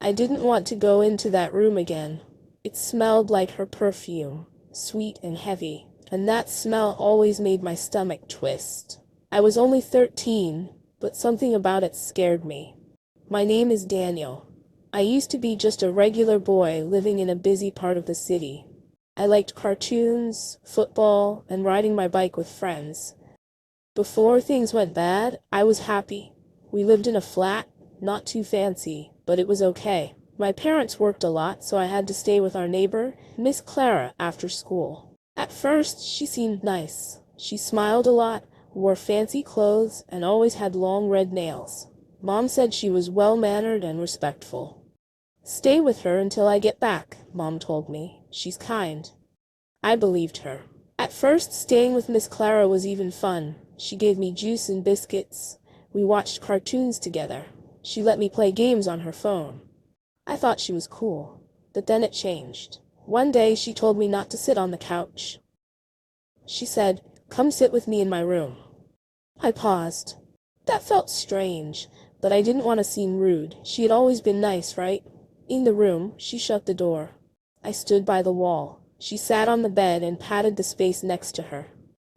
I didn't want to go into that room again. It smelled like her perfume, sweet and heavy, and that smell always made my stomach twist. I was only 13, but something about it scared me. My name is Daniel. I used to be just a regular boy living in a busy part of the city. I liked cartoons, football, and riding my bike with friends. Before things went bad, I was happy. We lived in a flat, not too fancy, but it was okay. My parents worked a lot, so I had to stay with our neighbor, Miss Clara, after school. At first, she seemed nice. She smiled a lot, wore fancy clothes, and always had long red nails. Mom said she was well-mannered and respectful. "Stay with her until I get back," Mom told me. "She's kind." I believed her. At first, staying with Miss Clara was even fun. She gave me juice and biscuits. We watched cartoons together. She let me play games on her phone. I thought she was cool. But then it changed. One day she told me not to sit on the couch. She said, "Come sit with me in my room." I paused. That felt strange, but I didn't want to seem rude. She had always been nice, right? In the room, she shut the door. I stood by the wall. She sat on the bed and patted the space next to her.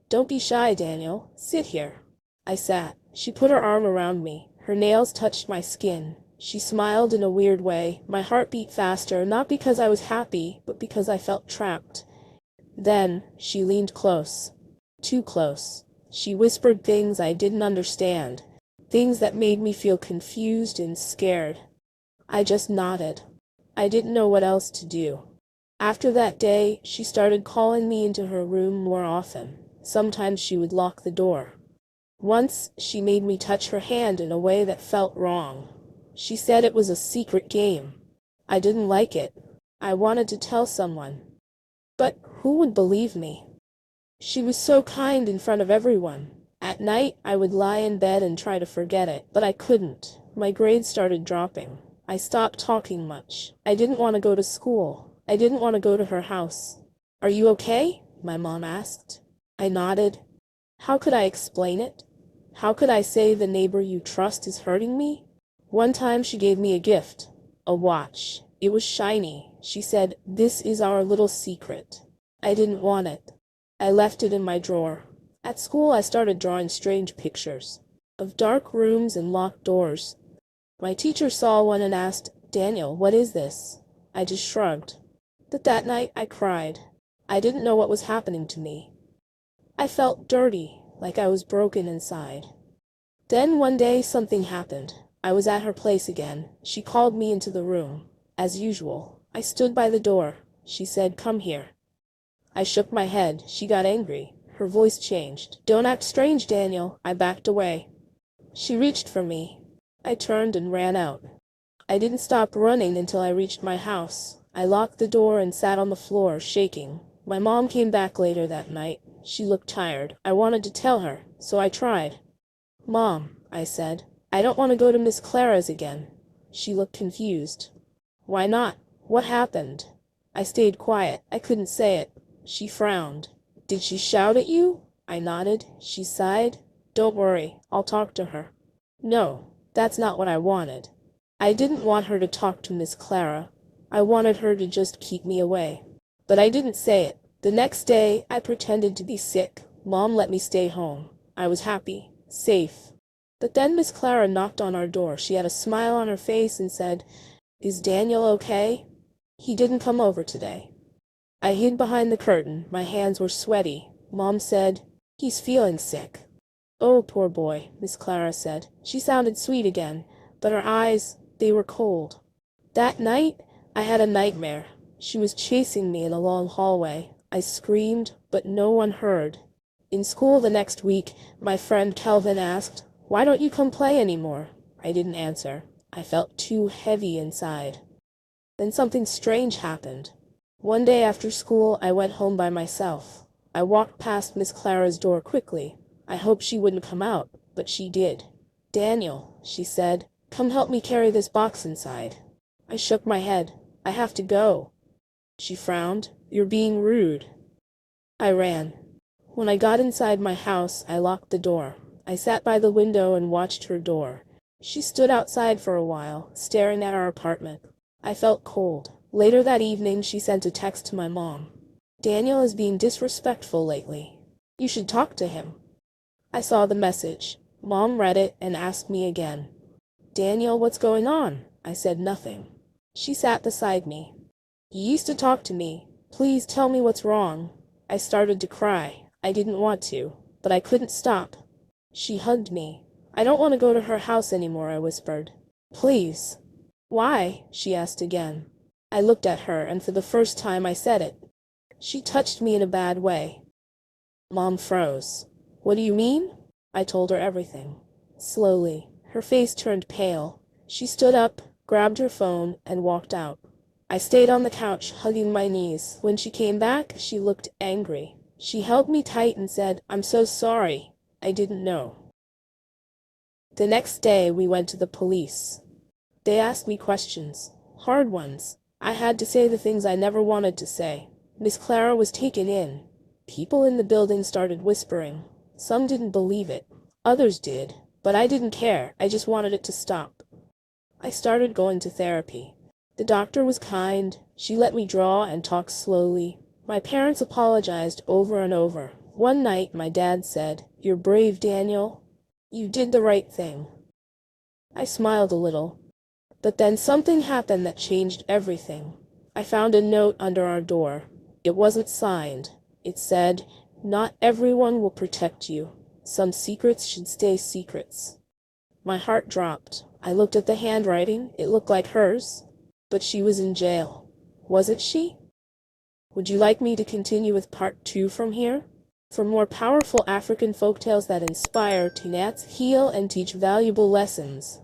"Don't be shy, Daniel. Sit here." I sat. She put her arm around me. Her nails touched my skin. She smiled in a weird way. My heart beat faster, not because I was happy, but because I felt trapped. Then, she leaned close. Too close. She whispered things I didn't understand. Things that made me feel confused and scared. I just nodded. I didn't know what else to do. After that day, she started calling me into her room more often. Sometimes she would lock the door. Once, she made me touch her hand in a way that felt wrong. She said it was a secret game. I didn't like it. I wanted to tell someone. But who would believe me? She was so kind in front of everyone. At night, I would lie in bed and try to forget it, but I couldn't. My grades started dropping. I stopped talking much. I didn't want to go to school. I didn't want to go to her house. "Are you okay?" my mom asked. I nodded. How could I explain it? How could I say the neighbor you trust is hurting me? One time she gave me a gift. A watch. It was shiny. She said, "This is our little secret." I didn't want it. I left it in my drawer. At school I started drawing strange pictures. Of dark rooms and locked doors. My teacher saw one and asked, "Daniel, what is this?" I just shrugged. But that night I cried. I didn't know what was happening to me. I felt dirty, like I was broken inside. Then one day something happened. I was at her place again. She called me into the room. As usual, I stood by the door. She said, "Come here." I shook my head. She got angry. Her voice changed. "Don't act strange, Daniel." I backed away. She reached for me. I turned and ran out. I didn't stop running until I reached my house. I locked the door and sat on the floor, shaking. My mom came back later that night. She looked tired. I wanted to tell her, so I tried. "Mom," I said, "I don't want to go to Miss Clara's again." She looked confused. "Why not? What happened?" I stayed quiet. I couldn't say it. She frowned. "Did she shout at you?" I nodded. She sighed. "Don't worry. I'll talk to her." No, that's not what I wanted. I didn't want her to talk to Miss Clara. I wanted her to just keep me away. But I didn't say it. The next day, I pretended to be sick. Mom let me stay home. I was happy, safe. But then Miss Clara knocked on our door. She had a smile on her face and said, "Is Daniel okay?" "He didn't come over today." I hid behind the curtain. My hands were sweaty. Mom said, "He's feeling sick." "Oh, poor boy," Miss Clara said. She sounded sweet again, but her eyes, they were cold. That night, I had a nightmare. She was chasing me in a long hallway. I screamed, but no one heard. In school the next week, my friend Kelvin asked, "Why don't you come play anymore?" I didn't answer. I felt too heavy inside. Then something strange happened. One day after school, I went home by myself. I walked past Miss Clara's door quickly. I hoped she wouldn't come out, but she did. "Daniel," she said, "come help me carry this box inside." I shook my head. "I have to go." She frowned. "You're being rude." I ran. When I got inside my house, I locked the door. I sat by the window and watched her door. She stood outside for a while, staring at our apartment. I felt cold. Later that evening, she sent a text to my mom. Daniel is being disrespectful lately. You should talk to him. I saw the message. Mom read it and asked me again. Daniel, what's going on? I said nothing. She sat beside me. You used to talk to me. Please tell me what's wrong. I started to cry. I didn't want to, but I couldn't stop. She hugged me. I don't want to go to her house anymore, I whispered. Please. Why? She asked again. I looked at her, and for the first time I said it. She touched me in a bad way. Mom froze. What do you mean? I told her everything. Slowly, her face turned pale. She stood up, grabbed her phone, and walked out. I stayed on the couch, hugging my knees. When she came back, she looked angry. She held me tight and said, I'm so sorry. I didn't know. The next day, we went to the police. They asked me questions. Hard ones. I had to say the things I never wanted to say. Miss Clara was taken in. People in the building started whispering. Some didn't believe it. Others did. But I didn't care. I just wanted it to stop. I started going to therapy. The doctor was kind. She let me draw and talk slowly. My parents apologized over and over. One night, my dad said, You're brave, Daniel. You did the right thing. I smiled a little. But then something happened that changed everything. I found a note under our door. It wasn't signed. It said, Not everyone will protect you. Some secrets should stay secrets. My heart dropped. I looked at the handwriting. It looked like hers. But she was in jail. Wasn't she? Would you like me to continue with part 2 from here? For more powerful African folktales that inspire, heal, and teach valuable lessons.